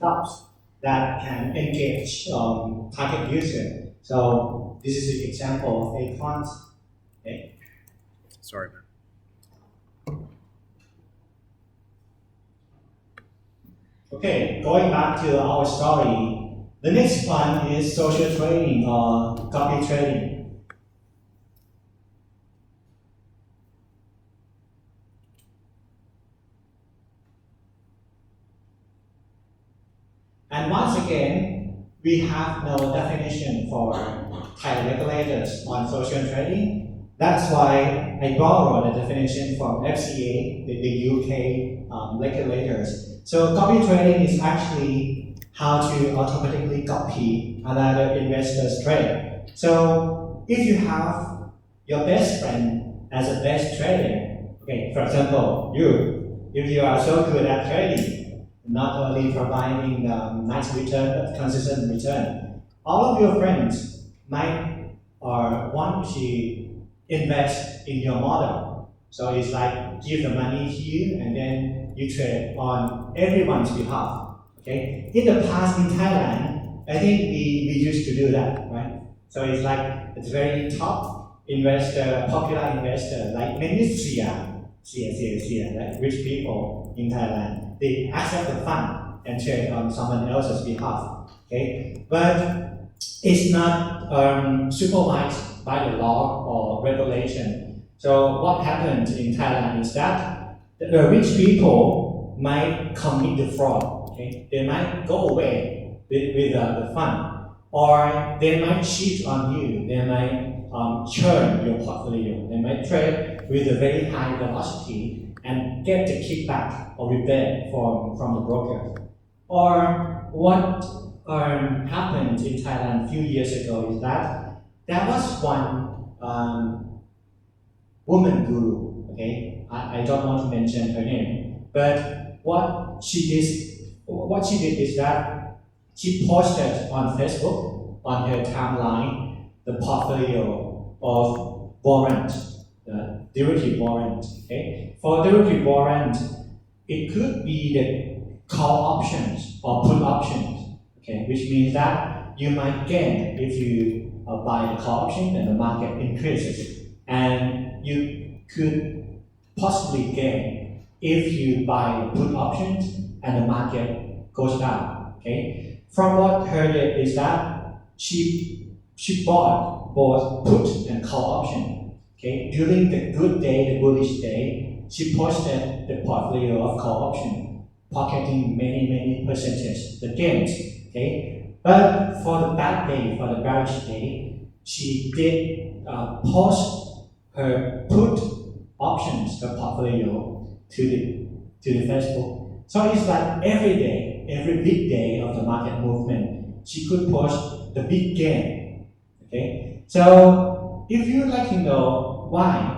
apps that can engage target user. So this is an example of Acorns. Okay. Sorry, man. Okay, going back to our story, the next one is social trading or copy trading. And once again, we have no definition for Thai regulators on social trading. That's why I borrowed the definition from FCA, the UK regulators. So copy trading is actually how to automatically copy another investor's trade. So if you have your best friend as a best trader, okay, for example, if you are so good at trading, not only providing nice return but consistent return, all of your friends might or want to invest in your model. So it's like give the money to you and then you trade on everyone's behalf. Okay. In the past in Thailand, I think we used to do that, right? So it's like it's very top investor, popular investor, like many Sia, like rich people in Thailand. They accept the fund and trade on someone else's behalf. Okay. But it's not supervised by the law or regulation. So what happens in Thailand is that the rich people might commit the fraud. Okay? They might go away with the fund, or they might cheat on you. They might churn your portfolio. They might trade with a very high velocity and get the kickback or rebate from the broker. Or what happened in Thailand a few years ago is that there was one woman guru. Okay, I don't want to mention her name, but what she did is that she posted on Facebook on her timeline the portfolio of warrant, derivative warrant. Okay, for derivative warrant, it could be the call options or put options. Okay, which means that you might gain if you buy the call option and the market increases, and you could possibly gain if you buy the put options and the market goes down. Okay, from what I heard is that she bought both put and call option. Okay, during the good day, the bullish day, she posted the portfolio of call option, pocketing many percentage the gains. Okay, but for the bad day, for the bearish day, she did post her put options, the portfolio to the Facebook. So it's like every day, every big day of the market movement, she could post the big gain. Okay, so if you would like to know why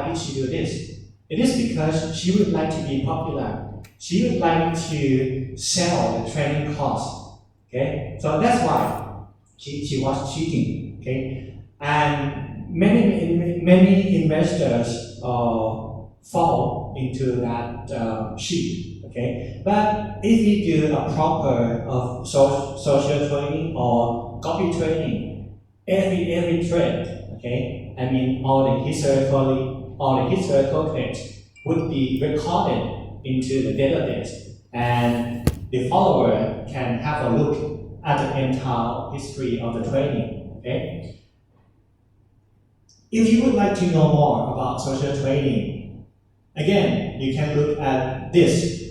did she do this? It is because she would like to be popular. She would like to sell the trading cost. Okay, so that's why she was cheating. Okay, and many investors fall into that cheat. Okay, but if you do a proper of social trading or copy trading, every trade, okay, I mean all the historical trades would be recorded into the database, and the follower can have a look at the entire history of the trading. Okay. If you would like to know more about social trading, again, you can look at this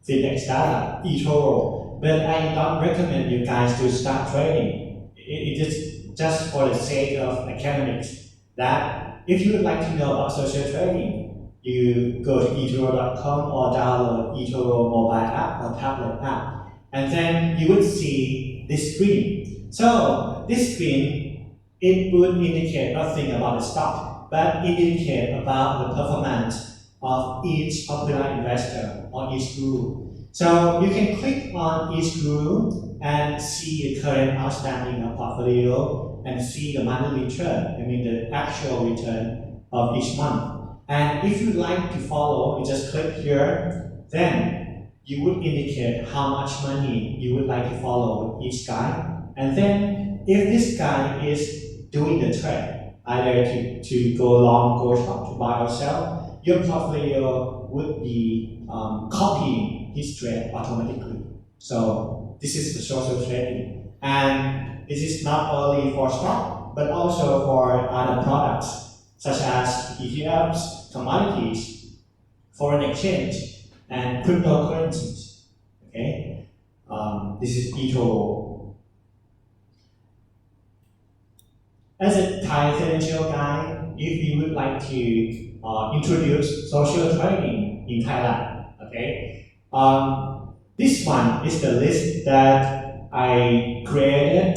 FinTech startup, eToro, but I don't recommend you guys to start trading. It is just for the sake of academics that if you would like to know about social trading, you go to eToro.com or download eToro mobile app or tablet app, and then you would see this screen. So this screen, it would indicate nothing about the stock, but it indicates about the performance of each popular investor or each group. So you can click on each group and see the current outstanding portfolio and see the monthly return, I mean the actual return of each month. And if you'd like to follow, you just click here, then you would indicate how much money you would like to follow each guy. And then if this guy is doing the trade, either to go long, go short, to buy or sell, your portfolio would be copying his trade automatically. So this is the social trading. And this is not only for stock, but also for other products, such as ETFs, commodities, foreign exchange, and cryptocurrencies. Okay, this is eToro. As a Thai financial guy, if you would like to introduce social trading in Thailand, okay, this one is the list that I created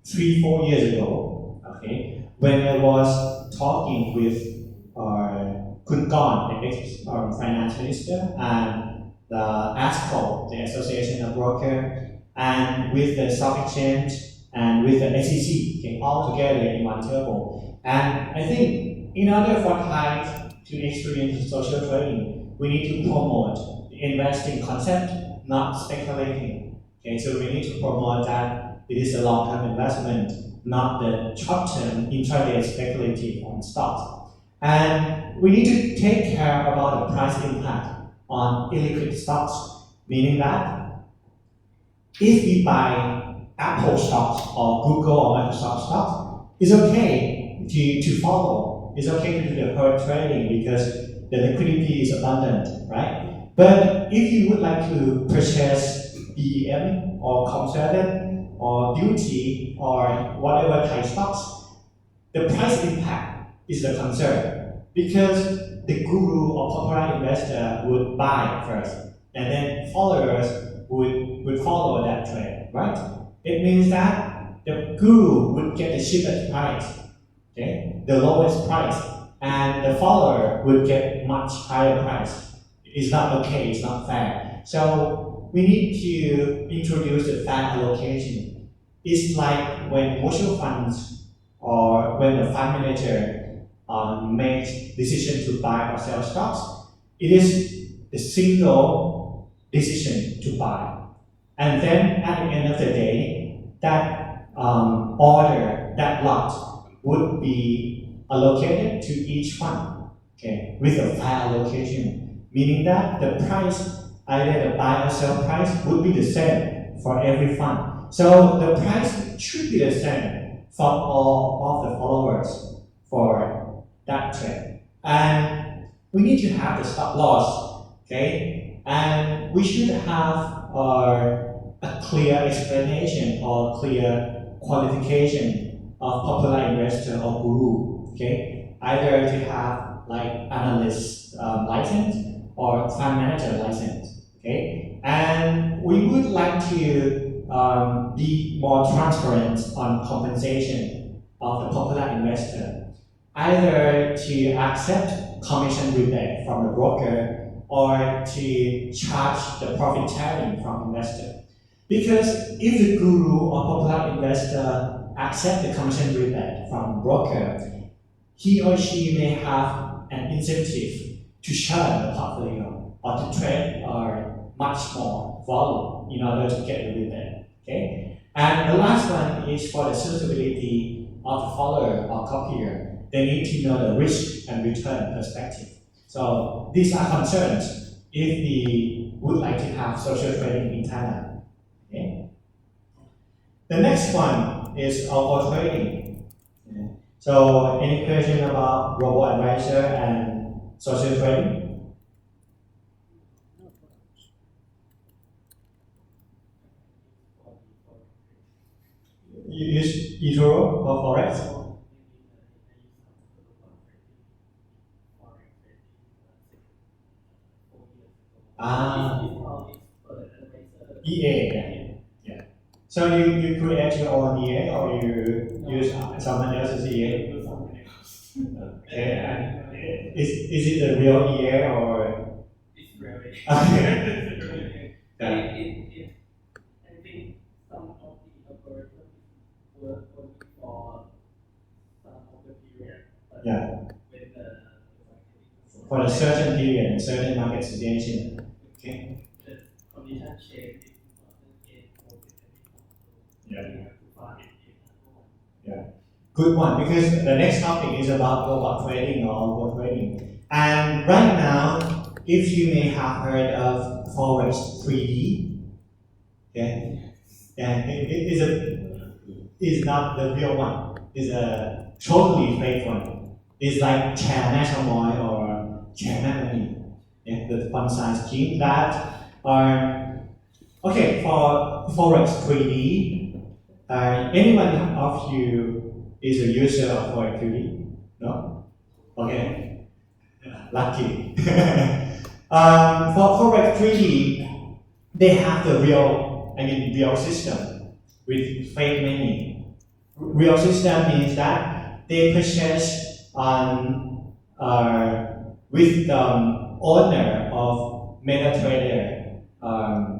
3-4 years ago. Okay, when I was talking with Khun Gon, the ex-finance minister, and the ASCO, the Association of Brokers, and with the stock exchange, and with the SEC, okay, all together in one table. And I think in order for Thai to experience social trading, we need to promote the investing concept, not speculating. Okay, so we need to promote that it is a long-term investment, not the short-term intraday speculative on stocks. And we need to take care about the price impact on illiquid stocks, meaning that if we buy Apple stocks or Google or Microsoft stocks, it's okay to follow. It's okay to do the herd trading because the liquidity is abundant, right? But if you would like to purchase BEM or Comcerted or Beauty or whatever Thai stocks, the price impact is the concern because the guru or popular investor would buy first and then followers would follow that trend, right? It means that the guru would get the cheapest price, okay, the lowest price, and the follower would get much higher price. It's not okay, it's not fair. So we need to introduce the fair allocation. It's like when mutual funds or when the fund manager makes decision to buy or sell stocks, it is the single decision to buy. And then at the end of the day, that order, that lot would be allocated to each fund, okay, with a fair allocation, meaning that the price, either the buy or sell price, would be the same for every fund. So the price should be the same for all of the followers for that trade. And we need to have the stop loss, okay, and we should have a clear explanation or clear qualification of popular investor or guru, okay? Either to have like analyst license or fund manager license, okay? And we would like to be more transparent on compensation of the popular investor, either to accept commission rebate from the broker or to charge the profit sharing from investor. Because if the guru or popular investor accept the commission rebate from broker, he or she may have an incentive to churn the portfolio or to trade or much more volume in order to get the rebate. Okay? And the last one is for the suitability of the follower or copier. They need to know the risk and return perspective. So these are concerns if we would like to have social trading in Thailand. Okay. The next one is robo trading. Okay. So, any question about robo advisor and social trading? You use eToro for forex? EA. Yeah. So you create your own EA or you use someone else's EA? Okay. And is it the real EA or? It's really. Okay. Yeah. I think some of the algorithms work only for some of the period. But Yeah. With the For a certain period and certain market situation. Okay. The condition change in 2008 or 2024. Yeah. We have to find it in that one. Good one, because the next topic is about robot trading or robot trading. And right now, if you may have heard of Forex 3D, okay, and it's not the real one. It's a totally fake one. It's like Chair National or Chair Money, the fund size scheme that are okay for Forex 3D. Anyone of you is a user of Forex 3D? No? Okay. Lucky. For Forex 3D, they have the real system with fake money. Real system means that they purchase with the owner of MetaTrader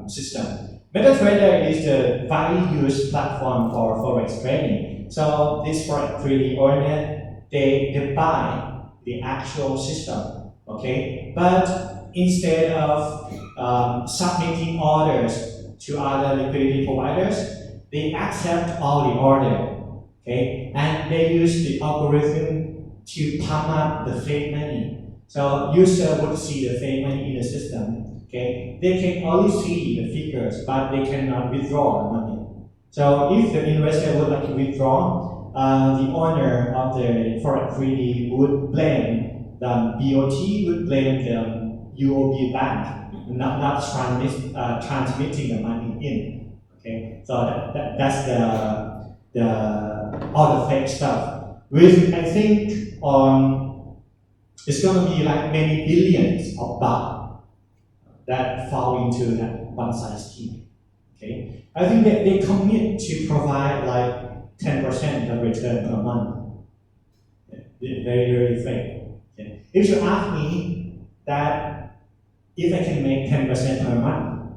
system. MetaTrader is the widely used platform for Forex trading. So this Forex 3D owner, they buy the actual system, okay? But instead of submitting orders to other liquidity providers, they accept all the order, okay? And they use the algorithm to pump up the fake money. So user would see the fake money in the system, okay? They can only see the figures, but they cannot withdraw the money. So if the investor would like to withdraw, the owner of the Forex 3D would blame the BOT, would blame the UOB bank, not transmitting the money in. Okay, so that's all the fake stuff. With I think it's going to be like many billions of baht that fall into that one size scheme. Okay, I think that they commit to provide like 10% of return per month. Very, very fake. Okay. If you ask me that if I can make 10% per month,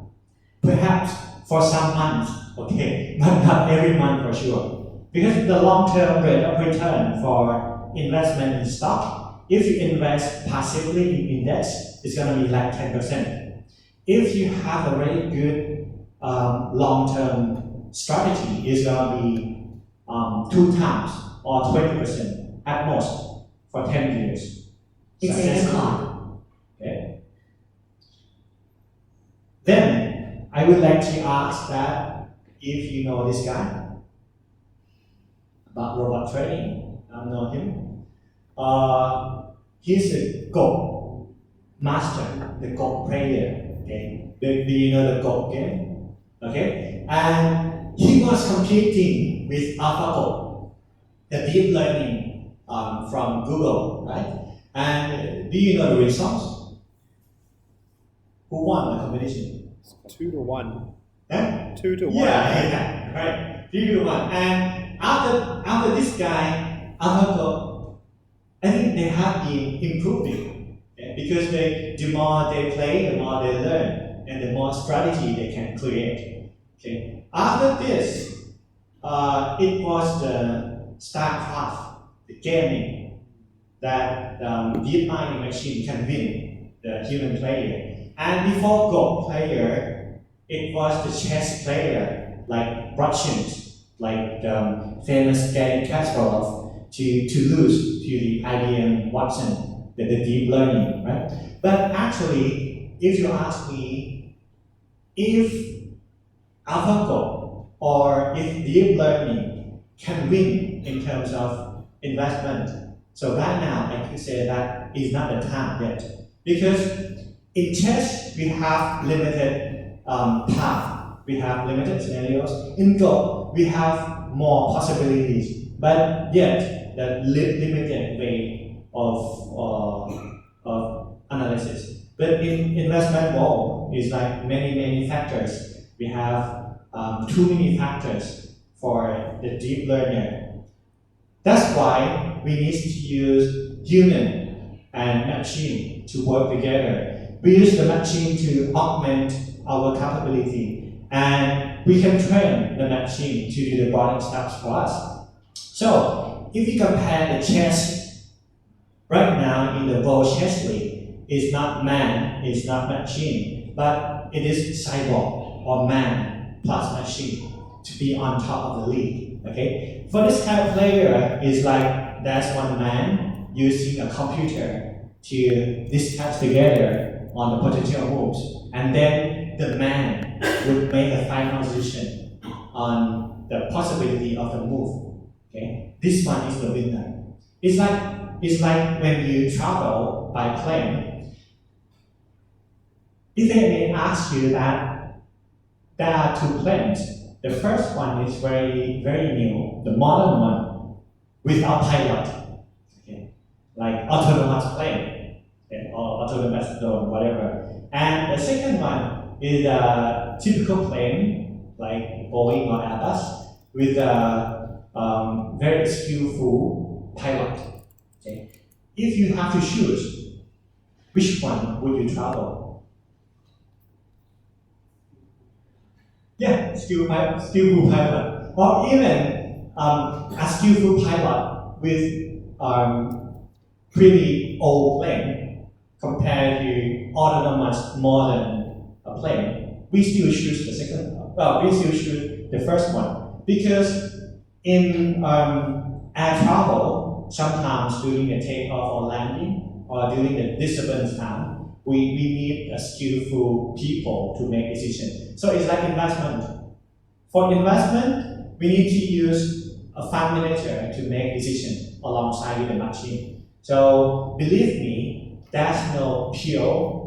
perhaps for some months, okay, but not every month for sure. Because the long-term rate of return for investment in stock, if you invest passively in index, it's going to be like 10%. If you have a very good long-term strategy, it's going to be 2 times or 20% at most for 10 years. It's a record. Okay. Then I would like to ask that if you know this guy about robot trading, I know him. He's a Go master, the Go player. Okay. Do you know the Go game? Okay. And he was competing with AlphaGo, the deep learning from Google, right? And do you know the results? Who won the competition? 2 to 1. Huh? 2 to 1. Yeah, right. 2 to 1. And after this guy, AlphaGo, I think they have been improving, okay? Because the more they play, the more they learn, and the more strategy they can create. Okay. After this, it was the StarCraft, the gaming, that deep learning machine can win the human player. And before Go player, it was the chess player, like Russians, like famous Garry Kasparov, to lose to the IBM Watson, the deep learning, right? But actually, if you ask me, if AlphaGo or if deep learning can win in terms of investment, so right now I could say that is not the time yet. Because in chess, we have limited path, we have limited scenarios. In Go, we have more possibilities, but yet the limited way of analysis. But in investment world, it's like many factors. We have too many factors for the deep learner. That's why we need to use human and machine to work together. We use the machine to augment our capability, and we can train the machine to do the boring steps for us. So if you compare the chess right now in the World Chess League, it's not man, it's not machine, but it is cyborg or man plus machine to be on top of the league. Okay, for this kind of player, is like there's one man using a computer to discuss together on the potential moves, and then the man would make a final decision on the possibility of the move. Okay, this one is the winner. It's like when you travel by plane. If they may ask you that there are two planes. The first one is very new, the modern one, without pilot, okay, like autonomous plane, okay, or autonomous drone, whatever. And the second one is a typical plane, like Boeing or Airbus, with a very skillful pilot. Okay. If you have to choose, which one would you travel? Yeah, skillful pilot, or even a skillful pilot with pretty old plane compared to autonomous modern plane. We still choose the second. Well, we still choose the first one because in air travel, sometimes during the takeoff or landing, or during the disturbance time, we need a skillful people to make decisions. So it's like investment. For investment, we need to use a fund manager to make decisions alongside with the machine. So believe me, there's no pure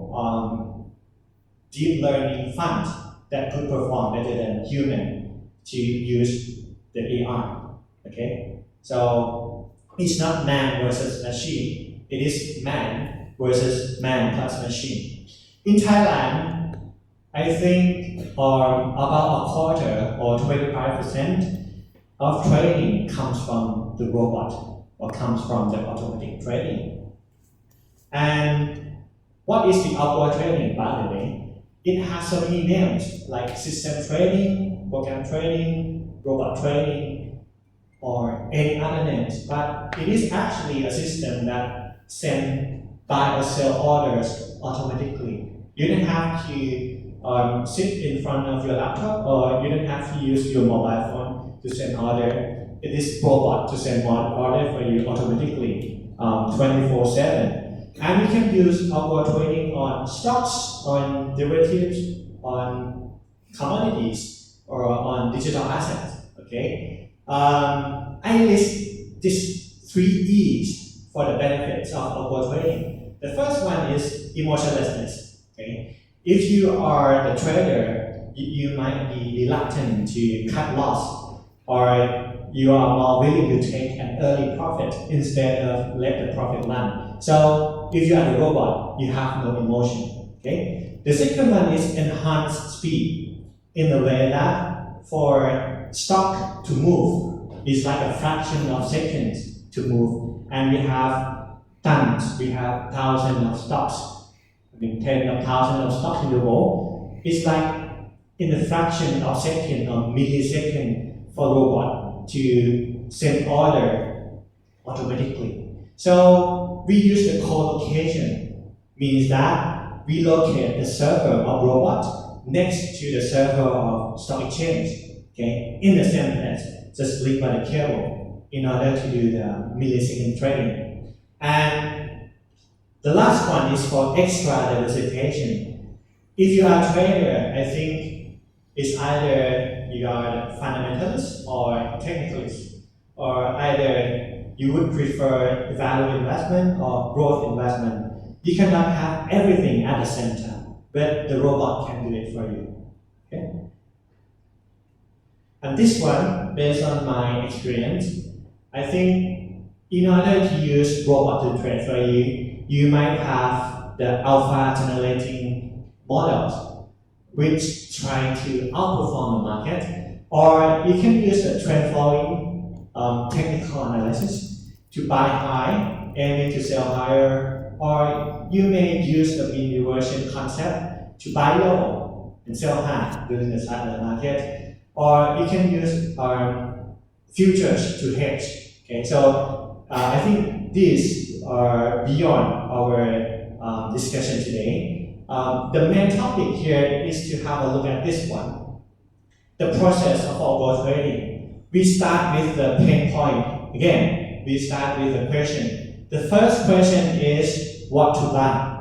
deep learning fund that could perform better than human to use the AI. Okay, so it's not man versus machine. It is man versus man plus machine. In Thailand, I think about a quarter or 25% of trading comes from the robot or comes from the automatic trading. And what is the algo trading, by the way? It has so many names like system trading, program trading, robot trading, or any other names. But it is actually a system that sends buy or sell orders automatically. You don't have to sit in front of your laptop, or you don't have to use your mobile phone to send order. It is robot to send order for you automatically 24/7. And you can use algo trading on stocks, on derivatives, on commodities, or on digital assets. Okay, I list these 3 E's for the benefits of algo trading. The first one is emotionlessness. Okay, if you are the trader, you might be reluctant to cut loss, or you are more willing to take an early profit instead of let the profit run. So if you are the robot, you have no emotion. Okay. The second one is enhanced speed, in the way that for stock to move, it's like a fraction of seconds to move, and we have tons, we have thousands of stocks, tens of thousands of stocks in the world. It's like in a fraction of second or millisecond for robot to send order automatically. So we use the co-location, means that we locate the server of robot next to the server of stock exchange, okay, in the same place, just link by the cable in order to do the millisecond trading. And the last one is for extra diversification. If you are a trader, I think it's either you are a fundamentalist or technicalist, or either you would prefer value investment or growth investment. You cannot have everything at the same time, but the robot can do it for you. Okay? And this one, based on my experience, I think in order to use robot to trade for you, you might have the alpha generating models, which try to outperform the market, or you can use the trend following technical analysis to buy high, aiming to sell higher, or you may use the mean reversion concept to buy low and sell high during the cycle market, or you can use futures to hedge. Okay, so I think these are beyond our discussion today. the main topic here is to have a look at this one, the process of algo trading. We start with the pain point. Again, we start with the question. The first question is what to buy.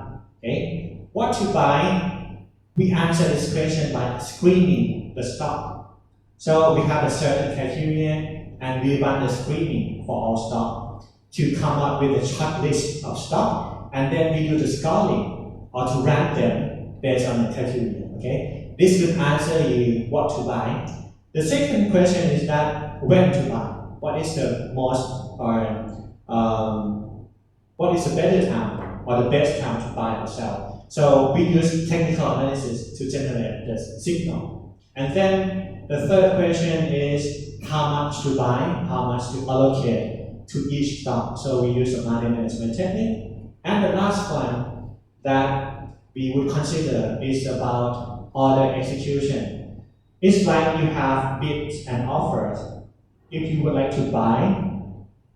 Okay, what to buy? We answer this question by screening the stock. So we have a certain criteria, and we run the screening for all stock to come up with a short list of stock, and then we do the scoring or to rank them based on the criteria. Okay, this will answer you what to buy. The second question is that when to buy. What is the most what is the better time or the best time to buy or sell? So we use technical analysis to generate the signal. And then the third question is how much to buy, how much to allocate to each stock. So we use a money management technique. And the last one that we would consider is about order execution. It's like you have bids and offers. If you would like to buy,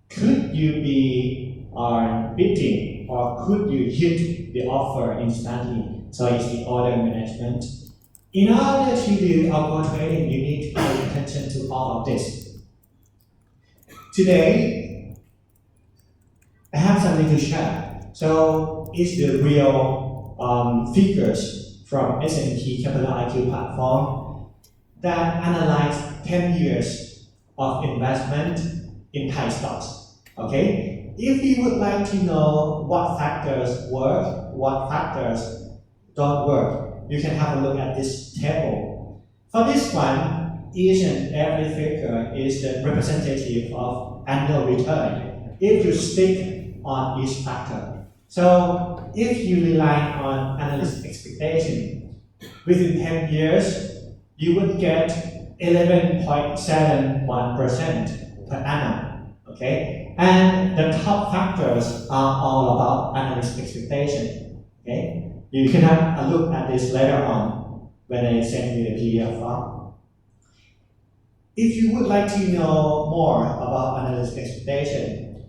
could you be bidding or could you hit the offer instantly? So it's the order management. In order to do algo trading, you need to pay attention to all of this. Today, I have something to share. So it's the real figures from S&P Capital IQ platform that analyze 10 years of investment in Thai stocks. Okay? If you would like to know what factors work, what factors don't work, you can have a look at this table. For this one, each and every figure is the representative of annual return if you stick on each factor. So if you rely on analyst expectation, within 10 years, you would get 11.71% per annum. Okay? And the top factors are all about analyst expectation. Okay? You can have a look at this later on when I send you the PDF file. If you would like to know more about analyst expectation,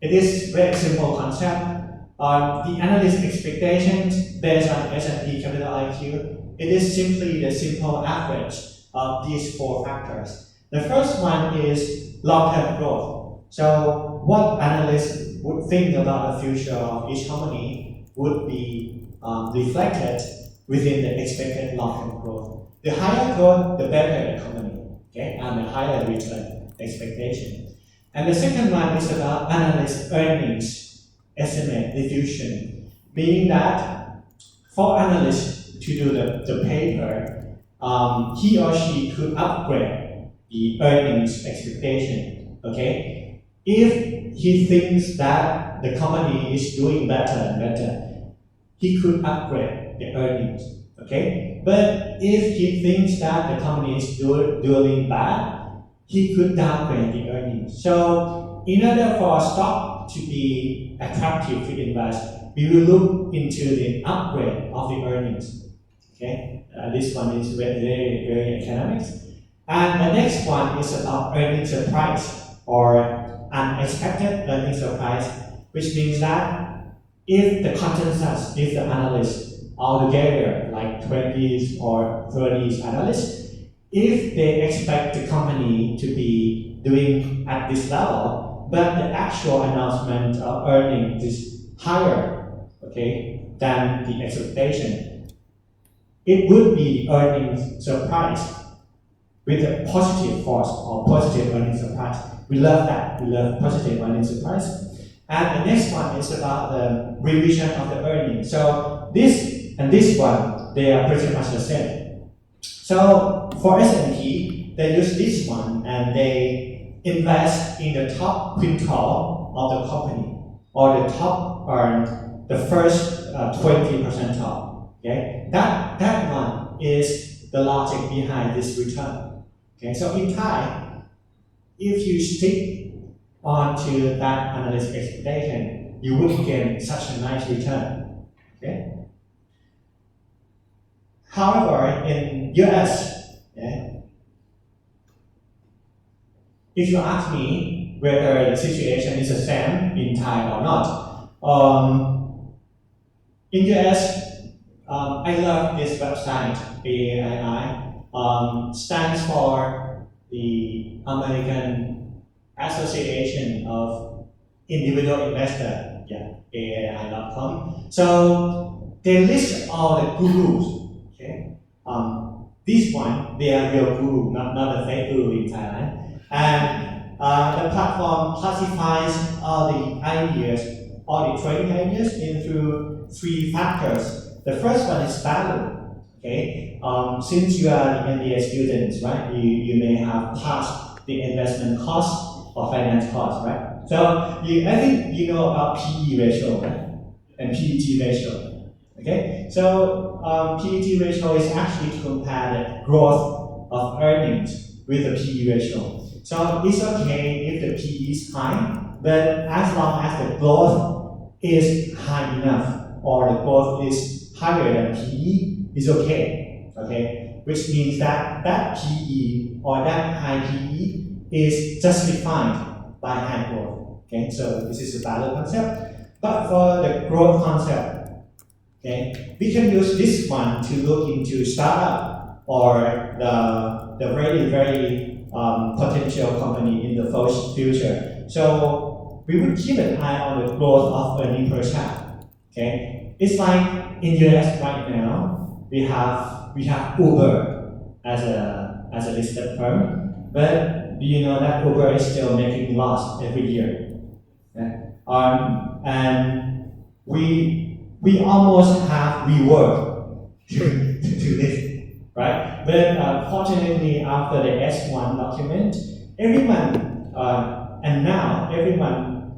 it is a very simple concept. The analyst expectations based on S&P Capital IQ, it is simply the simple average of these four factors. The first one is long-term growth. So what analysts would think about the future of each company would be reflected within the expected long-term growth. The higher growth, the better the company, okay, and the higher return expectation. And the second one is about analyst earnings estimate diffusion, meaning that for analysts to do the paper, he or she could upgrade the earnings expectation. Okay, if he thinks that the company is doing better and better, he could upgrade the earnings, okay? But if he thinks that the company is doing bad, he could downgrade the earnings. So in order for a stock to be attractive to invest, we will look into the upgrade of the earnings, okay? This one is very, very economics. And the next one is about earnings surprise or unexpected earnings surprise, which means that if the consensus, if the analysts altogether, like 20s or 30s analysts, if they expect the company to be doing at this level, but the actual announcement of earnings is higher, okay, than the expectation, it would be earnings surprise with a positive force or positive earnings surprise. We love that. We love positive earnings surprise. And the next one is about the revision of the earnings. So this and this one, they are pretty much the same. So for S&P, they use this one and they invest in the top quintile of the company or the top the first 20 percentile. Okay, that one is the logic behind this return. Okay, so in Thai, if you stick onto that analyst expectation, you would gain such a nice return. Okay. However, in US, if you ask me whether the situation is the same in Thai or not, in US, I love this website, AAII. Stands for the American Association of Individual Investor, yeah, AAII.com. So they list all the gurus, okay? This one, they are real guru, not a fake guru in Thailand. And the platform classifies all the ideas, all the trading ideas into 3 factors. The first one is value. Okay, since you are the MBA students, right? You may have passed the investment cost or finance cost, right? So I think you know about PE ratio, right? And PET ratio. Okay, so PET ratio is actually to compare the growth of earnings with the PE ratio. So it's okay if the PE is high, but as long as the growth is high enough or the growth is higher than PE, is okay. Okay, which means that that PE or that high PE is justified by high growth. Okay, so this is the value concept. But for the growth concept, okay, we can use this one to look into startup or the very potential company in the future. So we would keep an eye on the growth of earnings per share. Okay, it's like in US right now we have Uber as a listed firm, but do you know that Uber is still making loss every year? Okay? And we almost have rework to this, right? But fortunately, after the S1 document, everyone and now everyone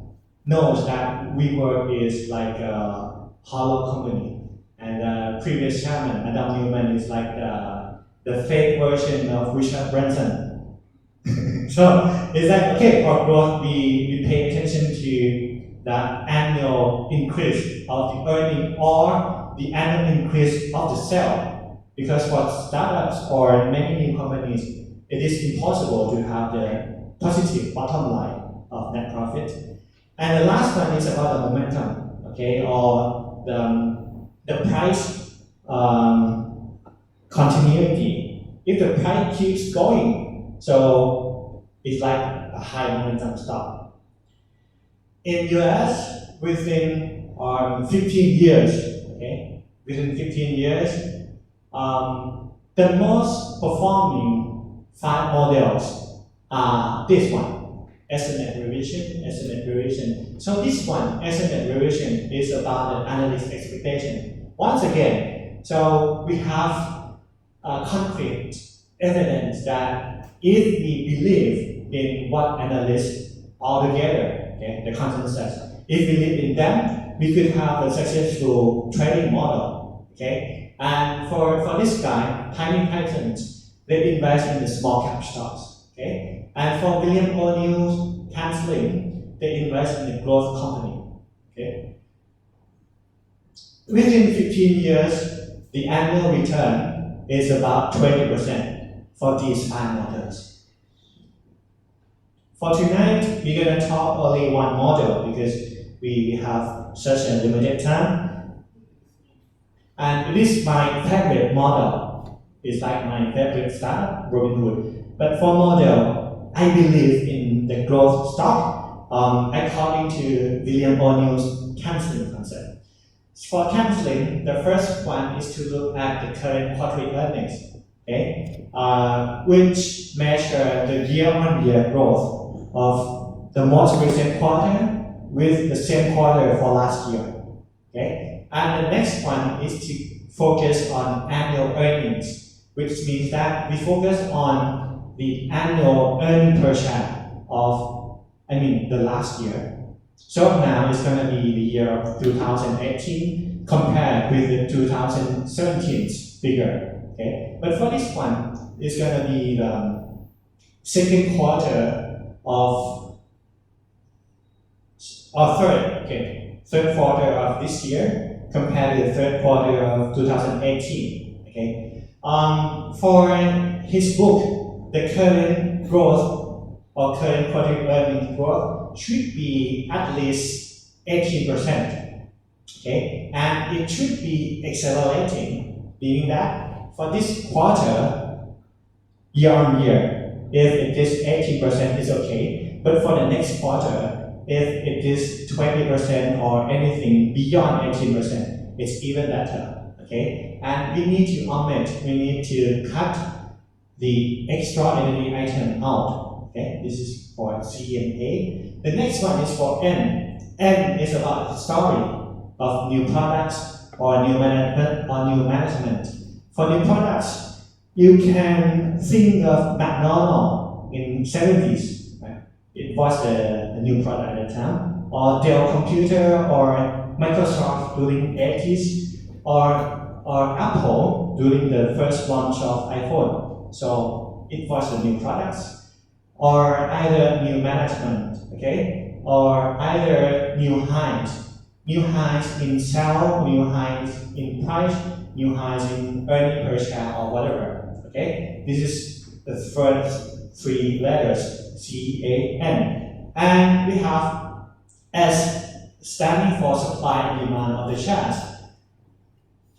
knows that WeWork is like a hollow company, and previous chairman Adam Neumann is like the fake version of Richard Branson. So it's like, okay, for growth, we pay attention to the annual increase of the earning or the annual increase of the sale. Because for startups or many new companies, it is impossible to have the positive bottom line of net profit. And the last one is about the momentum, okay, or the price continuity. If the price keeps going, so it's like a high momentum stock. In US, within 15 years, okay, within 15 years, the most performing 5 models are this one, estimate revision. So this one, estimate revision, is about the analyst expectation. Once again, so we have concrete evidence that if we believe in what analysts altogether, okay, the consensus, if we believe in them, we could have a successful trading model, okay? And for this guy, Tiny Titans, they invest in the small cap stocks, okay? And for William O'Neill Canceling, they invest in the growth company, okay? Within 15 years, the annual return is about 20% for these 5 models. For tonight, we're going to talk only one model because we have such a limited time. And it is my favorite model. It's like my favorite startup, Robinhood. But for model, I believe in the growth stock according to William O'Neill's canceling concept. For canceling, the first one is to look at the current quarterly earnings, okay, which measure the year-on-year growth of the most recent quarter with the same quarter for last year, okay. And the next one is to focus on annual earnings, which means that we focus on the annual earning per share of, the last year. So now it's going to be the year of 2018 compared with the 2017's figure, okay? But for this one, it's going to be the second quarter third quarter of this year compared to the third quarter of 2018, okay? For his book, the current growth or current quarterly earnings growth should be at least 18%. Okay, and it should be accelerating, meaning that for this quarter, year on year, if it is 80% is okay, but for the next quarter, if it is 20% or anything beyond 18%, it's even better. Okay, and we need to omit, we need to cut the extraordinary item out. Okay, this is for C and A. The next one is for N. N is about the story of new products or new management. For new products, you can think of McDonald's in 70s. Right? It was a new product at the time, or Dell Computer, or Microsoft during 80s, or Apple during the first launch of iPhone. So it was a new products, or either new management, okay, or either new highs in sale, new highs in price, new highs in earning per share, or whatever. Okay, this is the first three letters, CAN, and we have S standing for supply and demand of the shares.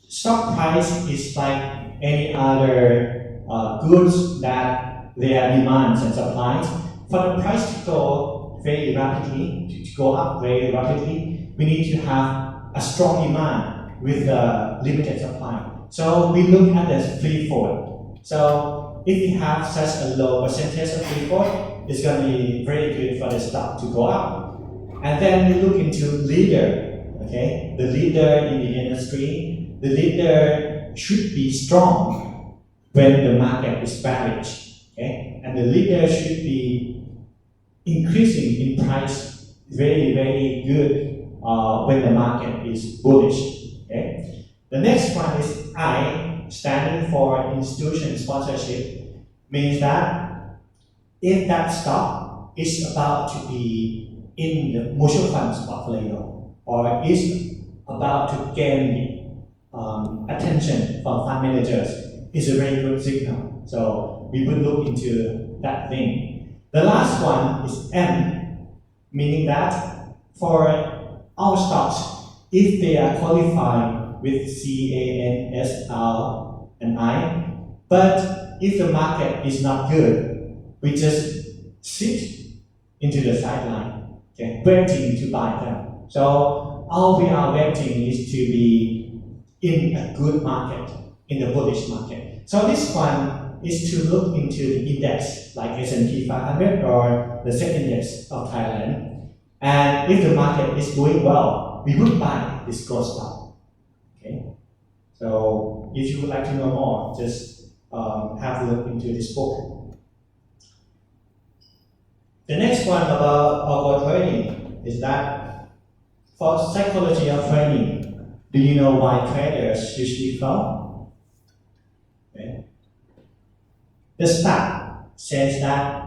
Stock price is like any other goods that their demands and supplies. For the price to go very rapidly, to go up very rapidly, we need to have a strong demand with a limited supply. So we look at the free float. So if we have such a low percentage of free float, it's going to be very good for the stock to go up. And then we look into leader. Okay, the leader in the industry, the leader should be strong when the market is bearish. Okay, and the leader should be increasing in price very, very good when the market is bullish. Okay? The next one is I, standing for institution sponsorship, means that if that stock is about to be in the mutual funds portfolio or is about to gain attention from fund managers, it's a very good signal. So we would look into that thing. The last one is M, meaning that for our stocks, if they are qualified with CAN, SR, and I, but if the market is not good, we just sit into the sideline, okay, waiting to buy them. So all we are waiting is to be in a good market, in the bullish market. So this one is to look into the index like S&P 500 or the SET index of Thailand. And if the market is doing well, we would buy this growth stock. Okay. So if you would like to know more, just have a look into this book. The next one about algo trading is that for psychology of trading, do you know why traders usually fall? Okay. The stat says that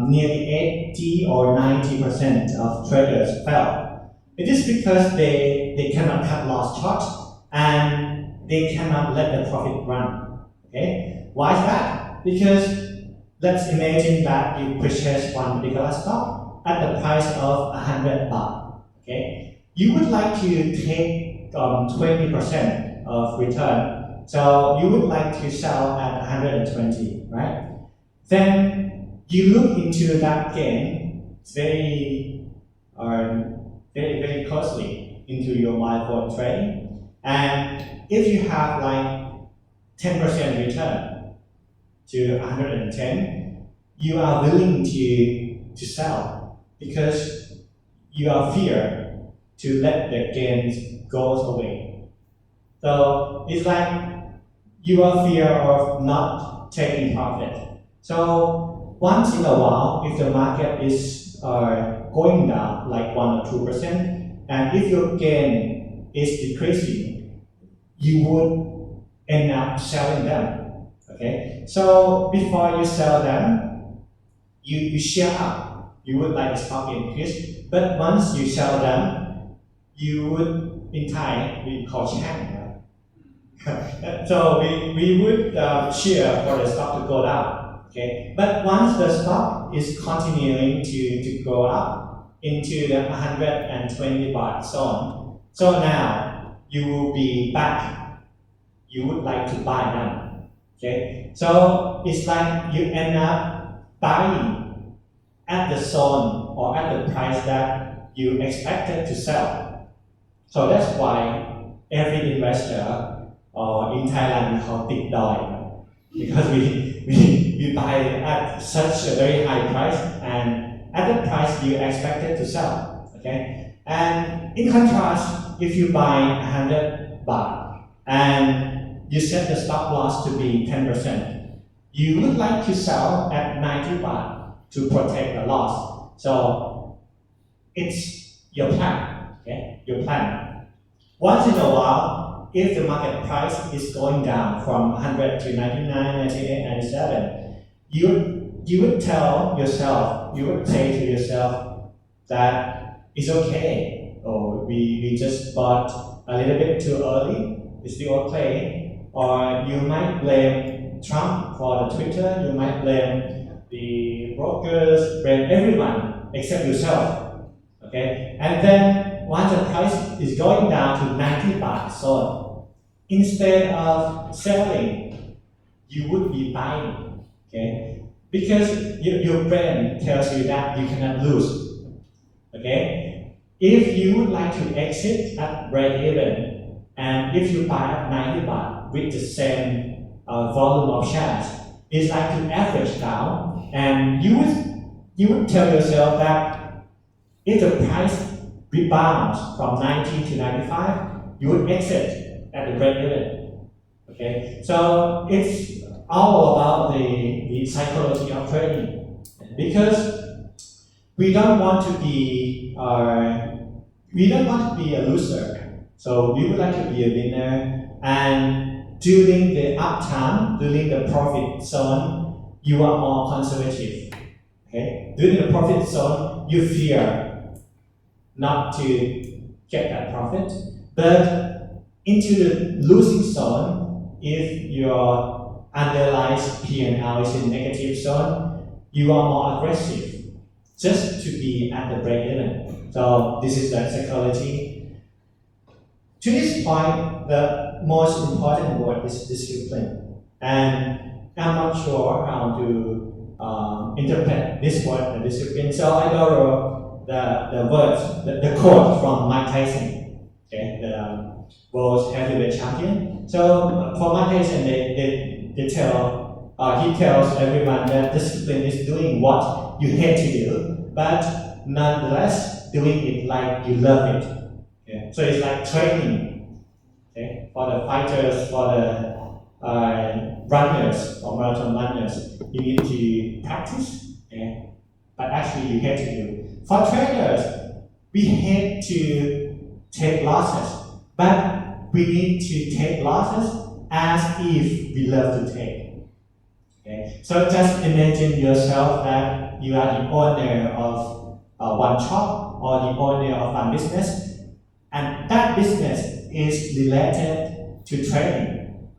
nearly 80 or 90% of traders fail. It is because they cannot cut loss short and they cannot let the profit run. Okay? Why is that? Because let's imagine that you purchase one particular stock at the price of 100 baht. Okay? You would like to take 20% of return. So you would like to sell at 120, right? Then you look into that gain very closely into your mindful trading. And if you have like 10% return to 110, you are willing to sell because you are fear to let the gains go away. So it's like you are fear of not taking profit. So once in a while, if the market is going down like 1 or 2%, and if your gain is decreasing, you would end up selling them. Okay. So before you sell them, you share up. You would like the stock increase, but once you sell them, you would, in Thai, we call chang. Right? So we would cheer for the stock to go down. Okay, but once the stock is continuing to go up into the 120 baht zone, so now you will be back. You would like to buy them. Okay, so it's like you end up buying at the zone or at the price that you expected to sell. So that's why every investor in Thailand we call big dog, because we buy at such a very high price and at the price you expected to sell. Okay, and in contrast, if you buy 100 baht and you set the stop loss to be 10%, you would like to sell at 90 baht to protect the loss. So it's your plan. Okay, your plan. Once in a while, if the market price is going down from 100 to 99, 98, 97, you would tell yourself, you would say to yourself that it's okay, or we just bought a little bit too early, it's still okay, or you might blame Trump for the Twitter, you might blame the brokers, blame everyone except yourself, okay? And then once the price is going down to 90 baht zone, instead of selling, you would be buying, okay? Because your brain tells you that you cannot lose, okay? If you would like to exit at break even, and if you buy at 90 baht with the same volume of shares, it's like to average down, and you would tell yourself that if the price rebounds from 90 to 95, you would exit at the break even. Okay, so it's all about the psychology of trading, because we don't want to be a loser. So we would like to be a winner, and during the uptime, during the profit zone, you are more conservative. Okay, during the profit zone, you fear not to get that profit, but into the losing zone, if your underlying P&L is in negative zone, you are more aggressive just to be at the break even. So this is the psychology. To this point, the most important word is discipline, and I'm not sure how to interpret this word, discipline. So I borrow the words, the quote from Mike Tyson, okay, the world heavyweight champion. So for Mike Tyson, he tells everyone that discipline is doing what you hate to do, but nonetheless doing it like you love it. Okay? So it's like training, okay? For the fighters, for the runners, or marathon runners, you need to practice, okay? But actually you hate to do. For traders, we hate to take losses, but we need to take losses as if we love to take. Okay? So just imagine yourself that you are the owner of one shop or the owner of one business, and that business is related to trading.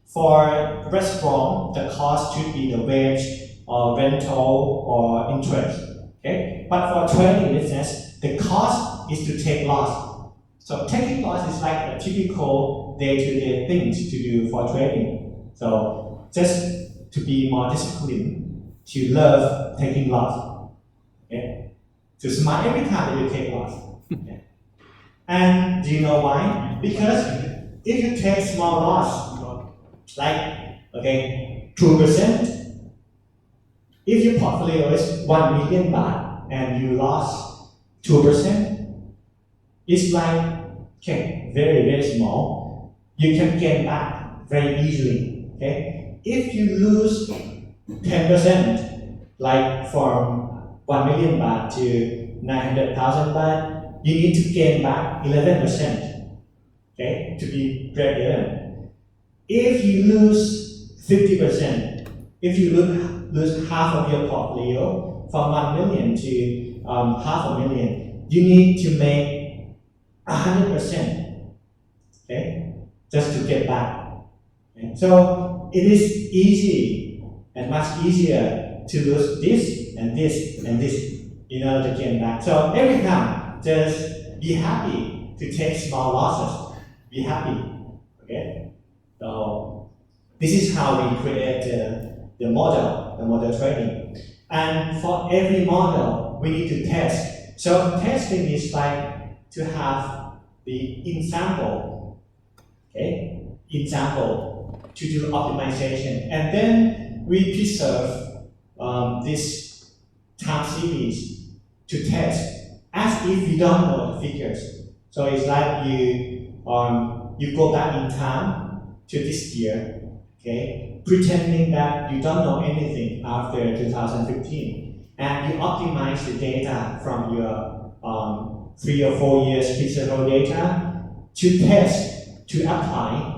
For restaurant, the cost should be the wage or rental or interest. Okay? But for trading business, the cost is to take loss. So taking loss is like a typical day-to-day thing to do for trading. So just to be more disciplined, to love taking loss. Okay? To smile every time that you take loss. Okay? And do you know why? Because if you take small loss, like 2%, if your portfolio is 1 million baht and you lost 2%, it's like very, very small. You can gain back very easily. Okay? If you lose 10%, like from 1 million baht to 900,000 baht, you need to gain back 11%, okay, to be break even. If you lose 50%, if you lose half of your portfolio from 1 million to half a million, you need to make 100%, okay, just to get back. Okay? So it is easy and much easier to lose this and this and this in order to gain back. So every time, just be happy to take small losses. be happy. Okay, so this is how we create the model training. And for every model, we need to test. So testing is like to have the example, okay, example to do optimization, and then we preserve this time series to test as if you don't know the figures. So it's like you go back in time to this year, okay, pretending that you don't know anything after 2015, and you optimize the data from your 3 or 4 years historical data to test, to apply,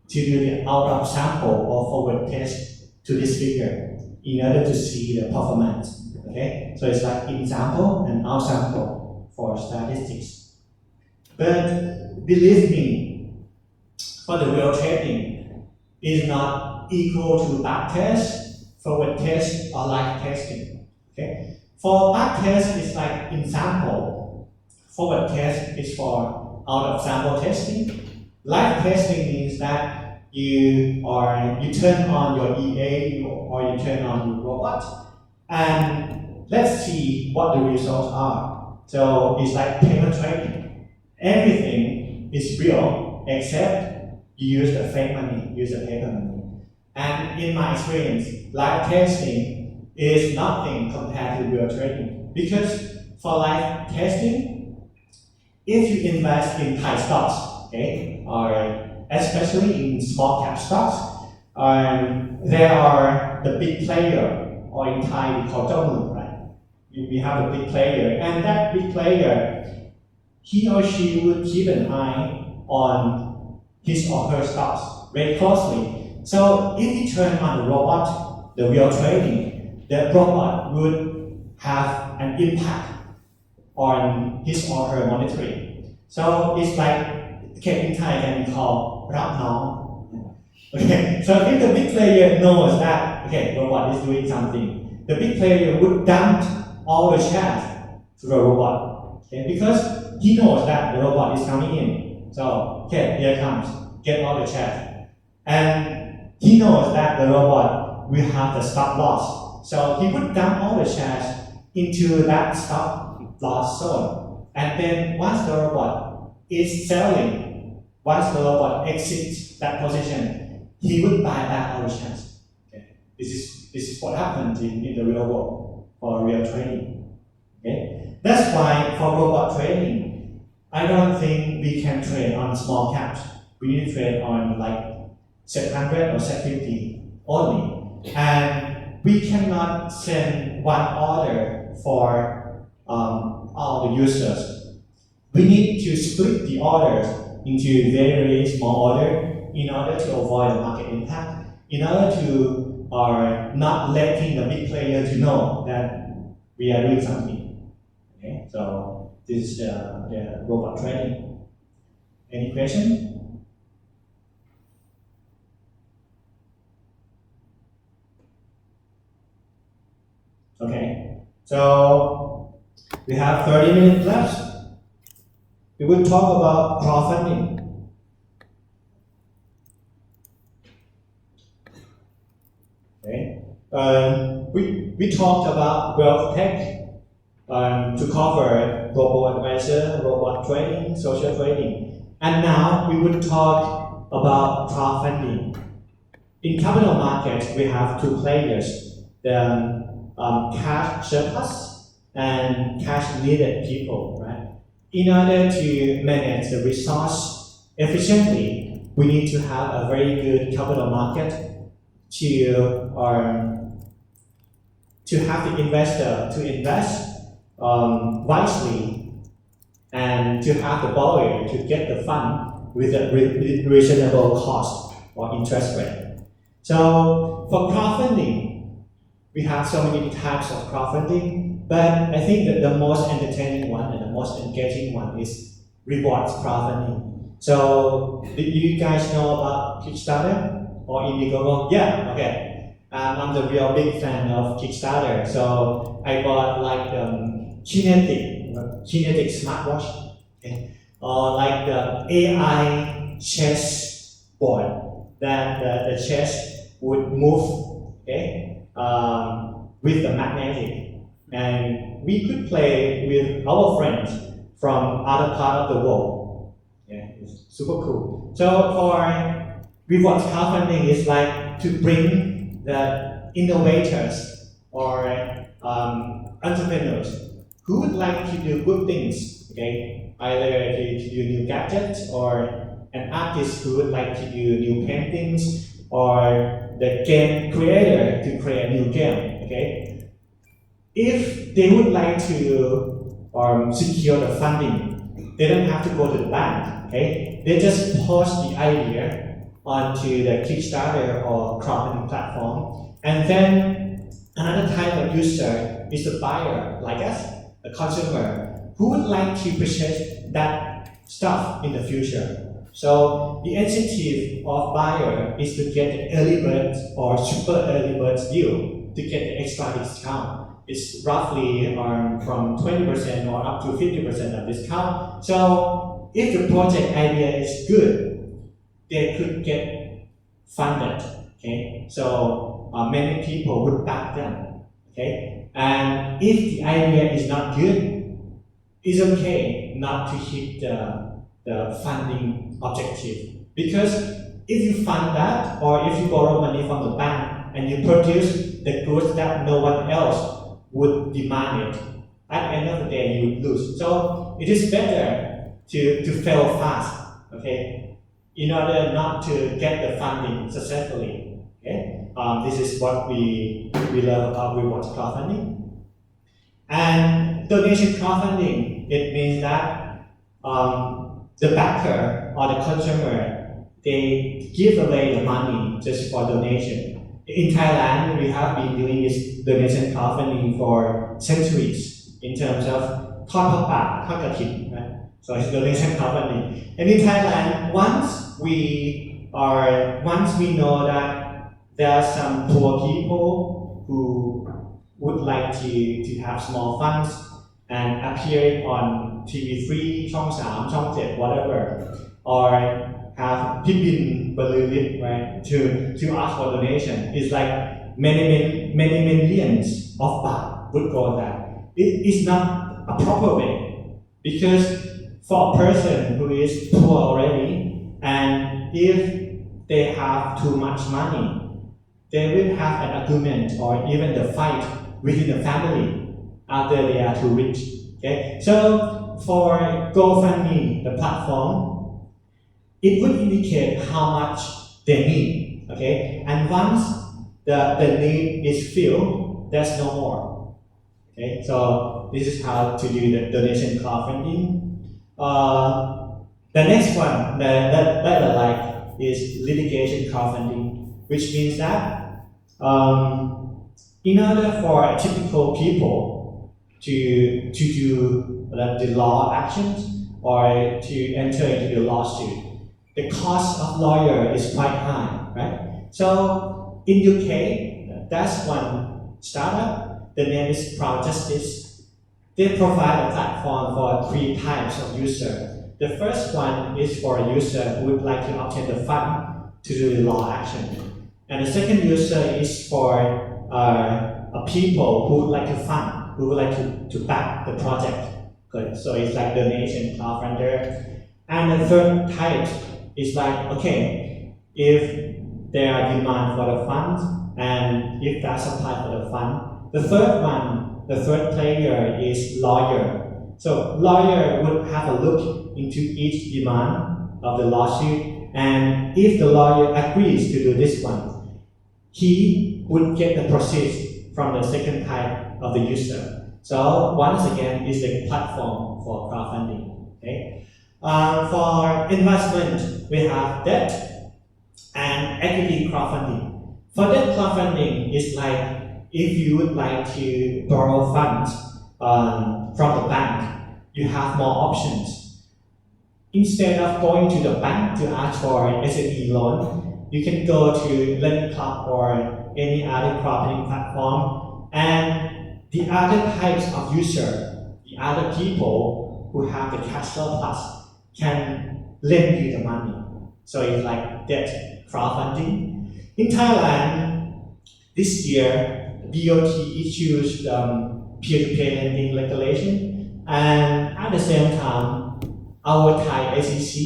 to do the out of sample or forward test to this figure in order to see the performance. Okay, so it's like in sample and out sample for statistics. But believe me, for the real trading is not equal to back test, forward test, or live testing. Okay, for back test it's like in sample, forward test is for out of sample testing. Live testing means that you turn on your EA or you turn on your robot, and let's see what the results are. So it's like paper trading. Everything is real except you use the fake money, use the paper money. And in my experience, live testing is nothing compared to real trading. Because for live testing, if you invest in Thai stocks, okay, or especially in small cap stocks, there are the big player, or in Thai we call Zhongmu, right? We have a big player, and that big player, he or she would keep an eye on his or her stocks very closely. So if you turn on the robot, the real trading, the robot would have an impact on his or her monitoring. So it's like, okay, in Thai can be called Rap Nong. Okay, so if the big player knows that, okay, robot is doing something, the big player would dump all the shares to the robot, okay, because he knows that the robot is coming in. So, okay, here comes, get all the shares. And he knows that the robot will have the stop loss. So he would dump all the shares into that stop loss zone. And then once the robot is selling, once the robot exits that position, he would buy back all the shares. Okay. This is what happens in the real world for real trading. Okay. That's why for robot trading, I don't think we can trade on small caps. We need to trade on like set 100 or set 50 only. And we cannot send one order for all the users. We need to split the orders into very small order in order to avoid the market impact, in order to not letting the big player to know that we are doing something. Okay, so this is the robot trading. Any question? Okay, so we have 30 minutes left. We will talk about crowdfunding. Okay, we talked about wealth tech to cover robo-advisor, robot trading, social trading, and now we would talk about crowdfunding. In capital markets, we have two players: the cash surplus and cash needed people, right? In order to manage the resource efficiently, we need to have a very good capital market to have the investor to invest wisely, and to have the borrower to get the fund with a reasonable cost or interest rate. So for crowdfunding, we have so many types of crowdfunding, but I think that the most entertaining one and the most engaging one is rewards crowdfunding. So do you guys know about Kickstarter or Indiegogo? Yeah, okay. I'm the real big fan of Kickstarter, so I bought like Kinetic smartwatch, okay, or like the AI chess board that the chess would move, okay, with the magnetic, and we could play with our friends from other part of the world. Yeah, it's super cool. So for rewards crowdfunding is like to bring the innovators or entrepreneurs who would like to do good things, okay? Either to do new gadgets or an artist who would like to do new paintings or the game creator to create a new game, okay? If they would like to secure the funding, they don't have to go to the bank, okay? They just post the idea onto the Kickstarter or crowdfunding platform, and then another type of user is the buyer, like us, a consumer, who would like to purchase that stuff in the future. So the incentive of buyer is to get the early bird or super early bird deal to get the extra discount. It's roughly from 20% or up to 50% of discount. So if the project idea is good, they could get funded. Okay, so many people would back them. Okay, and if the idea is not good, it's okay not to hit the funding objective, because if you fund that or if you borrow money from the bank and you produce the goods that no one else would demand it, at the end of the day you would lose. So it is better to fail fast, okay, in order not to get the funding successfully. Okay, this is what we love about rewards crowdfunding. And donation crowdfunding, it means that the backer or the consumer, they give away the money just for donation. In Thailand, we have been doing this donation crowdfunding for centuries in terms of ทอดผ้าป่าทอดกฐิน right? So it's donation crowdfunding. And in Thailand, once we know that there are some poor people who would like to have small funds and appear on TV3, ช่อง 3, ช่อง 7, whatever, or have Pipin Ballulit, right, to ask for donation. It's like many millions of baht would go there. It is not a proper way, because for a person who is poor already, and if they have too much money, they will have an argument or even the fight within the family after they are too rich. Okay, so for GoFundMe, the platform, it would indicate how much they need. Okay, and once the need is filled, there's no more. Okay, so this is how to do the donation crowdfunding. The next one that I like is litigation crowdfunding, which means that in order for typical people to do the law actions or to enter into the lawsuit, the cost of lawyer is quite high, right? So in UK, that's one startup. The name is Proud Justice. They provide a platform for 3 types of users. The first one is for a user who would like to obtain the fund to do the law action. And the second user is for people who would like to fund, who would like to back the project. Good. So it's like donation, crowdfunder. And the third type is like, okay, if there are demand for the funds and if there's supply for the fund. The third player is lawyer. So lawyer would have a look into each demand of the lawsuit, and if the lawyer agrees to do this one, he would get the proceeds from the second type of the user. So once again, is the platform for crowdfunding. Okay. For investment, we have debt and equity crowdfunding. For debt crowdfunding, it's like if you would like to borrow funds from the bank, you have more options. Instead of going to the bank to ask for an SME loan, you can go to LendClub or any other crowdfunding platform, and the other types of user, the other people who have the cash surplus can lend you the money. So it's like debt crowdfunding. In Thailand, this year, BOT issues peer-to-peer lending regulation, and at the same time, our Thai SEC,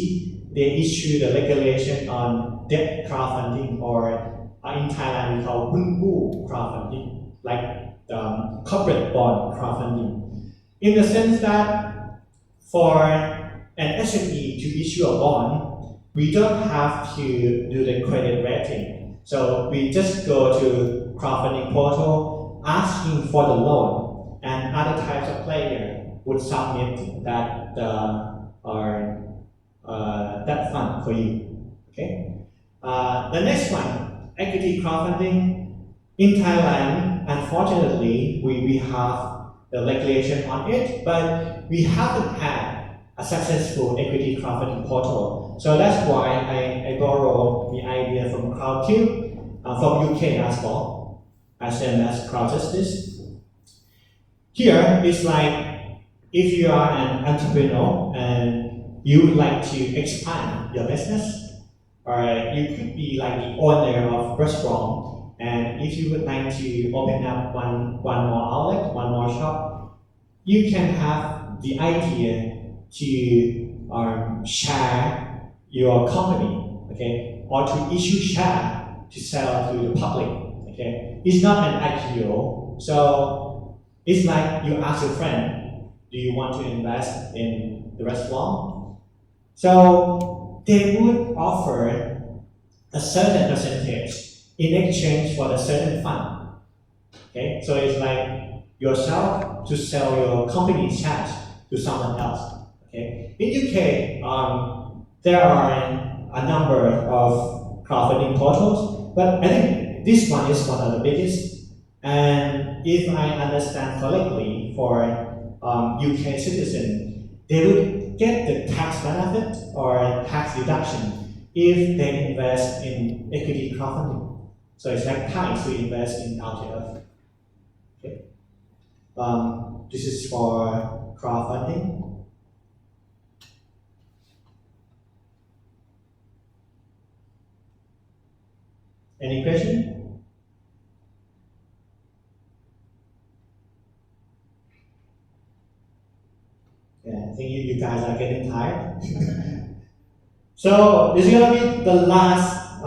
they issue the regulation on debt crowdfunding, or in Thailand we call Bunbu crowdfunding, like corporate bond crowdfunding. In the sense that for an SME to issue a bond, we don't have to do the credit rating. So we just go to crowdfunding portal, asking for the loan, and other types of player would submit that that fund for you. Okay. The next one, equity crowdfunding. In Thailand, unfortunately, we have the regulation on it, but we haven't had a successful equity crowdfunding portal. So that's why I borrow the idea from CrowdCube, from UK as well, as well as CrowdJustice. Here it's like if you are an entrepreneur and you would like to expand your business, or you could be like the owner of a restaurant, and if you would like to open up one more outlet, one more shop, you can have the idea to share your company, okay, or to issue share to sell to the public, okay. It's not an IPO, so it's like you ask your friend, do you want to invest in the restaurant? So they would offer a certain percentage in exchange for a certain fund, okay. So it's like yourself to sell your company shares to someone else. Okay. In UK, there are a number of crowdfunding portals, but I think this one is one of the biggest. And if I understand correctly, for UK citizens, they would get the tax benefit or tax deduction if they invest in equity crowdfunding. So it's like tax to invest in RTF. Okay. This is for crowdfunding. Any question? Yeah, I think you guys are getting tired. So this is gonna be the last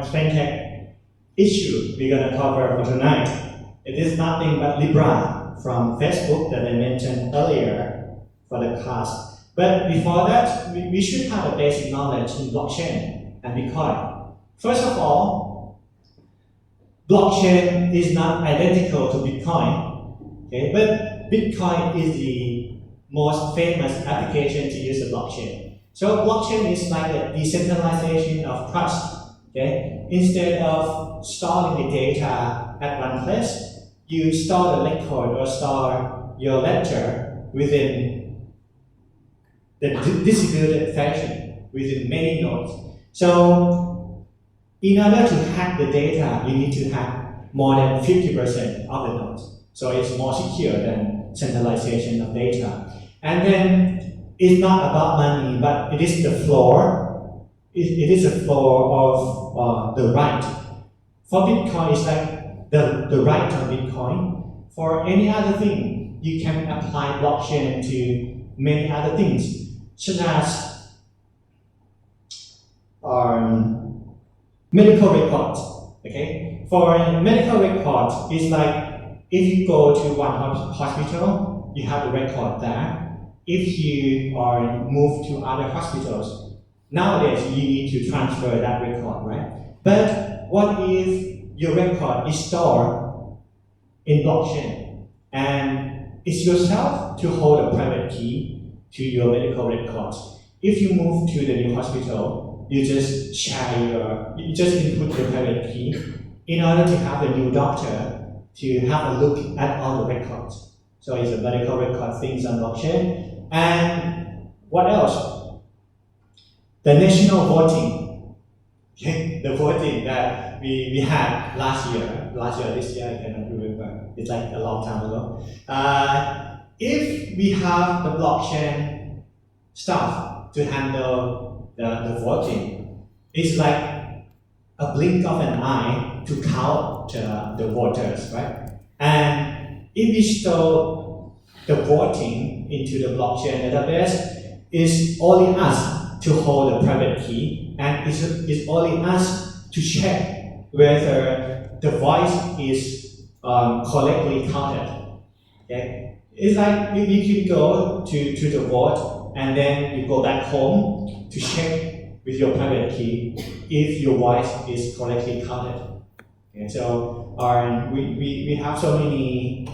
fintech issue we're gonna cover for tonight. It is nothing but Libra from Facebook that I mentioned earlier for the class. But before that, we should have a basic knowledge in blockchain and Bitcoin. First of all, blockchain is not identical to Bitcoin, okay? But Bitcoin is the most famous application to use the blockchain. So blockchain is like a decentralization of trust, okay? Instead of storing the data at one place, you store the record or store your ledger within the distributed fashion, within many nodes. So in order to hack the data, you need to hack more than 50% of the nodes. So it's more secure than centralization of data. And then it's not about money, but it is the floor. It is the floor of the right. For Bitcoin, it's like the right on Bitcoin. For any other thing, you can apply blockchain to many other things, such as medical records. Okay, for medical records, it's like if you go to one hospital, you have the record there. If you are moved to other hospitals, nowadays you need to transfer that record, right? But what if your record is stored in blockchain and it's yourself to hold a private key to your medical records? If you move to the new hospital, you just you just input your private key in order to have the new doctor to have a look at all the records. So it's a medical record things on blockchain. And what else? The national voting. Okay, the voting that we had last year, this year, I cannot remember. It's like a long time ago. If we have the blockchain stuff to handle the voting, It's like a blink of an eye to count the voters, right? And if we store the voting into the blockchain database, it's only us to hold the private key, and it's only us to check whether the voice is correctly counted. Okay? It's like you can go to the vote and then you go back home to check with your private key if your voice is correctly counted. Okay? So we have so many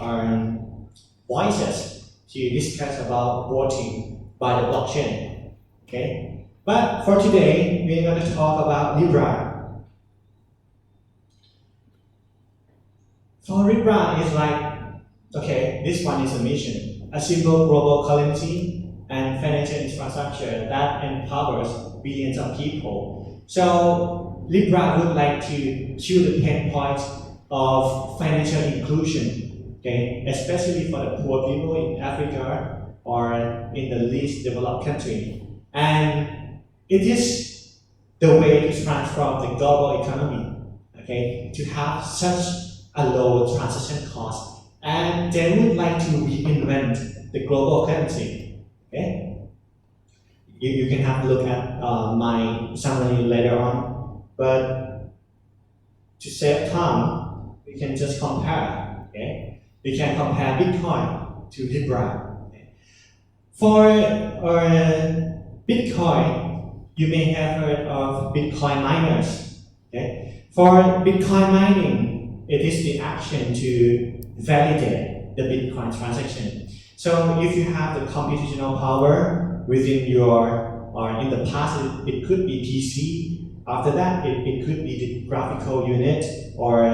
voices to discuss about voting by the blockchain. Okay? But for today, we're going to talk about Libra. So Libra is like, okay, this one is a mission, a simple global currency and financial infrastructure that empowers billions of people. So Libra would like to choose the pain points of financial inclusion, okay, especially for the poor people in Africa or in the least developed country. And it is the way to transform the global economy, okay, to have such a low transaction cost. And they would like to reinvent the global currency. Okay? You can have a look at my summary later on. But to save time, we can just compare. Okay? We can compare Bitcoin to Libra. Okay? For Bitcoin, you may have heard of Bitcoin miners. Okay? For Bitcoin mining, it is the action to validate the Bitcoin transaction. So if you have the computational power within your, or in the past it could be PC, after that it could be the graphical unit or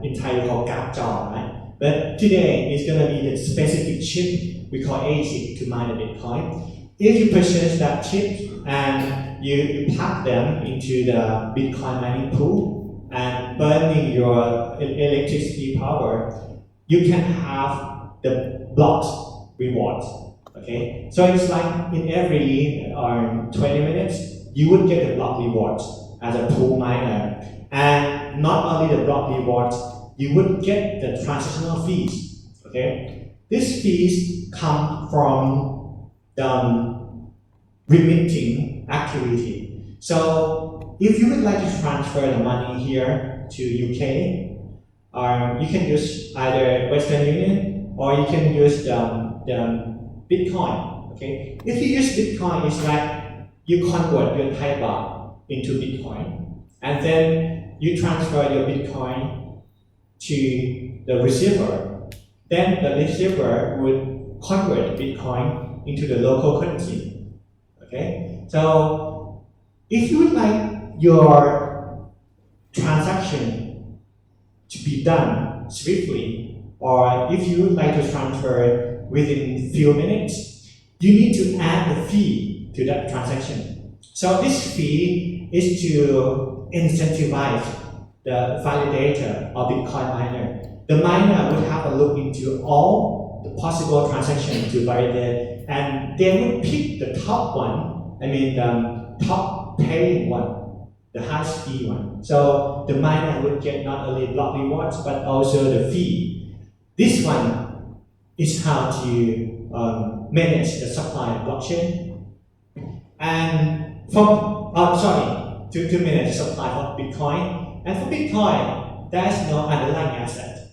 entire whole gap job, right? But today it's going to be the specific chip we call ASIC to mine the Bitcoin. If you purchase that chip and you plug them into the Bitcoin mining pool and burning your electricity power, you can have the blocks rewards. Okay, so it's like in every 20 minutes you would get the block rewards as a pool miner, and not only the block rewards, you would get the transactional fees. Okay, these fees come from the remitting activity. So if you would like to transfer the money here to UK, you can use either Western Union or you can use the Bitcoin. Okay, if you use Bitcoin, it's like you convert your Thai baht into Bitcoin, and then you transfer your Bitcoin to the receiver. Then the receiver would convert Bitcoin into the local currency. Okay, so if you would like your transaction to be done swiftly, or if you would like to transfer within few minutes, you need to add a fee to that transaction. So this fee is to incentivize the validator or Bitcoin miner. The miner would have a look into all the possible transactions to validate, and they would pick the top one, the top paying one, the highest fee one. So the miner would get not only block rewards but also the fee. This one is how to manage the supply of blockchain. And to manage the supply of Bitcoin. And for Bitcoin, there is no underlying asset.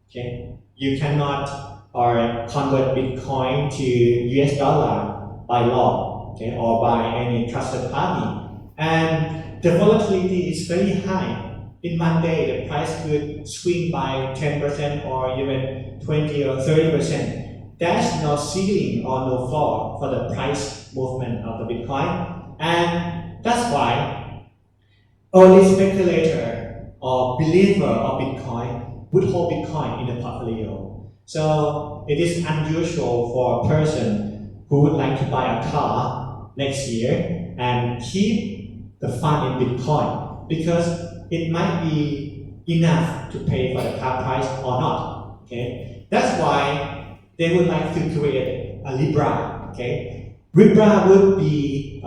Okay, you cannot convert Bitcoin to US dollar by law, okay, or by any trusted party. And the volatility is very high. In one day, the price could swing by 10% or even 20 or 30%. There's no ceiling or no floor for the price movement of the Bitcoin. And that's why only speculator or believer of Bitcoin would hold Bitcoin in the portfolio. So it is unusual for a person who would like to buy a car next year and keep the fund in Bitcoin, because it might be enough to pay for the car price or not. Okay, that's why they would like to create a Libra. Okay, Libra would be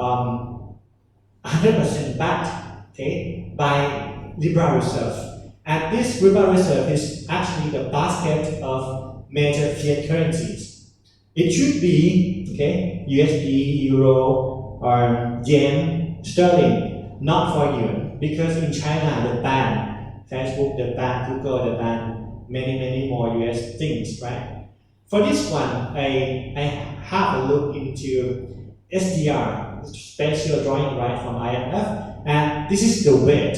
100% backed, okay, by Libra Reserve. And this Libra Reserve is actually the basket of major fiat currencies. It should be, okay, USD, Euro, or Yen, Sterling, not for yuan, because in China they ban Facebook, they ban Google, they ban many more US things, right? For this one, I have a look into SDR, Special Drawing Right from IMF, and this is the weight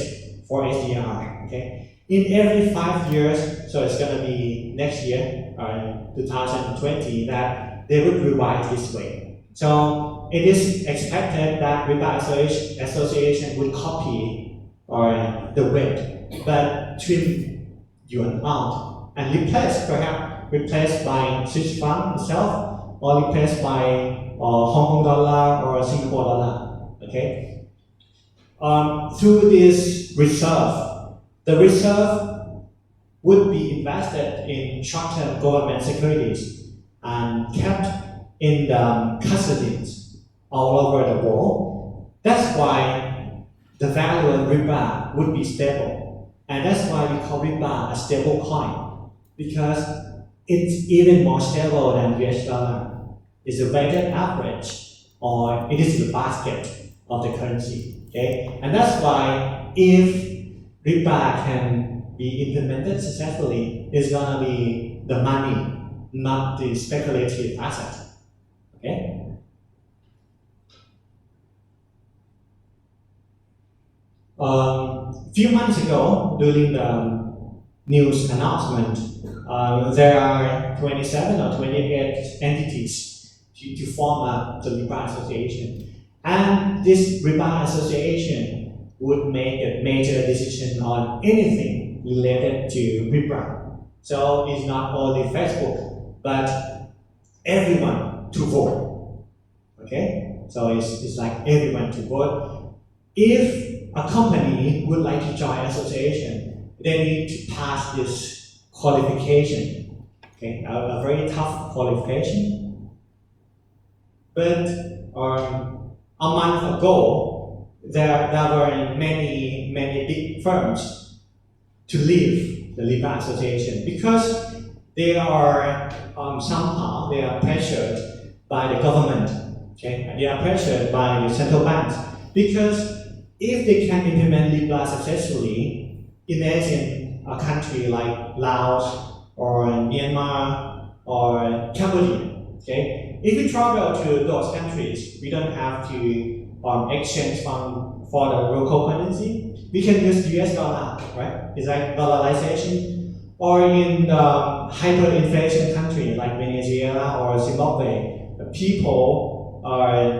for SDR, okay? In every 5 years, so it's gonna be next year, 2020, that they would revise this way. So it is expected that Riba Association would copy the weight, but trim yuan out and perhaps replaced by Swiss franc itself, or replaced by Hong Kong dollar or Singapore dollar. Okay. Through this reserve, the reserve would be invested in short-term government securities and kept in the custodians all over the world. That's why the value of Riba would be stable. And that's why we call Riba a stable coin, because it's even more stable than US dollar. It's a weighted average, or it is the basket of the currency. Okay? And that's why if Riba can be implemented successfully, it's gonna be the money, not the speculative asset. Okay? Few months ago, during the news announcement, there are 27 or 28 entities to form the Riba Association. And this Riba Association would make a major decision on anything related to Riba. So it's not only Facebook, but everyone to vote. Okay? So it's like everyone to vote. If a company would like to join association, they need to pass this qualification. Okay, a very tough qualification. But a month ago, there were many big firms to leave the Riba Association because they are somehow they are pressured by the government. Okay, they are pressured by the central banks because if they can implement Riba successfully, imagine a country like Laos or Myanmar or Cambodia. Okay, if we travel to those countries, we don't have to exchange for the local currency. We can use US dollar, right? It's like dollarization. Or in the hyperinflation country like Venezuela or Zimbabwe, the people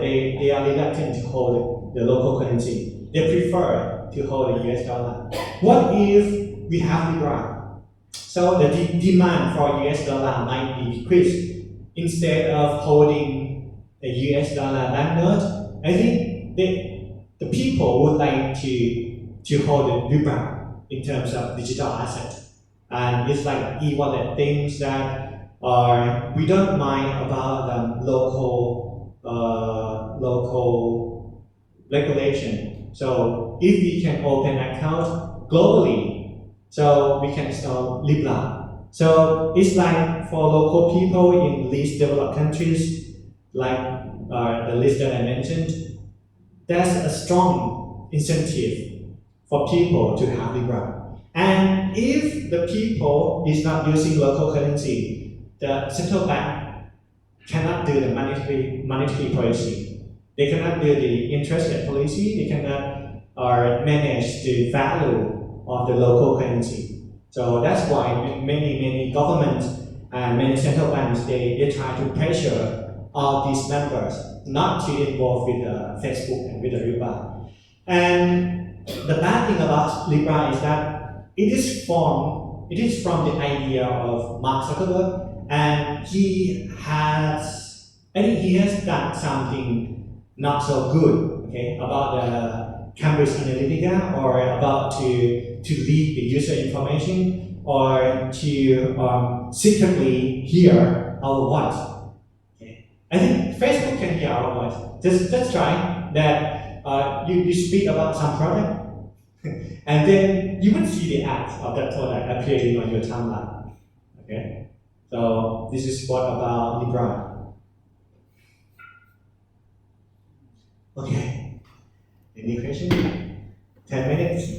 they are reluctant to hold the local currency. They prefer to hold the US dollar. What if we have Libra? So the demand for US dollar might be decreased. Instead of holding a US dollar banknote, I think the people would like to hold the Libra in terms of digital asset. And it's like e-wallet things that we don't mind about the local regulation. So if we can open account globally, so we can install Libra. So it's like for local people in least developed countries, like the list that I mentioned, there's a strong incentive for people to have Libra. And if the people is not using local currency, the central bank cannot do the monetary policy. They cannot do the interest rate policy. They cannot manage the value of the local currency. So that's why many governments and many central banks they try to pressure all these members not to involve with Facebook and with the Libra. And the bad thing about Libra is that it is from the idea of Mark Zuckerberg, and he has done something not so good, okay, about the Cambridge Analytica, or about to leak the user information, or to secretly hear our voice. Okay. I think Facebook can hear our voice. Just try that. you speak about some product, and then you would see the ads of that product appearing on your timeline. Okay, so this is what about the brand. Okay, any question? 10 minutes.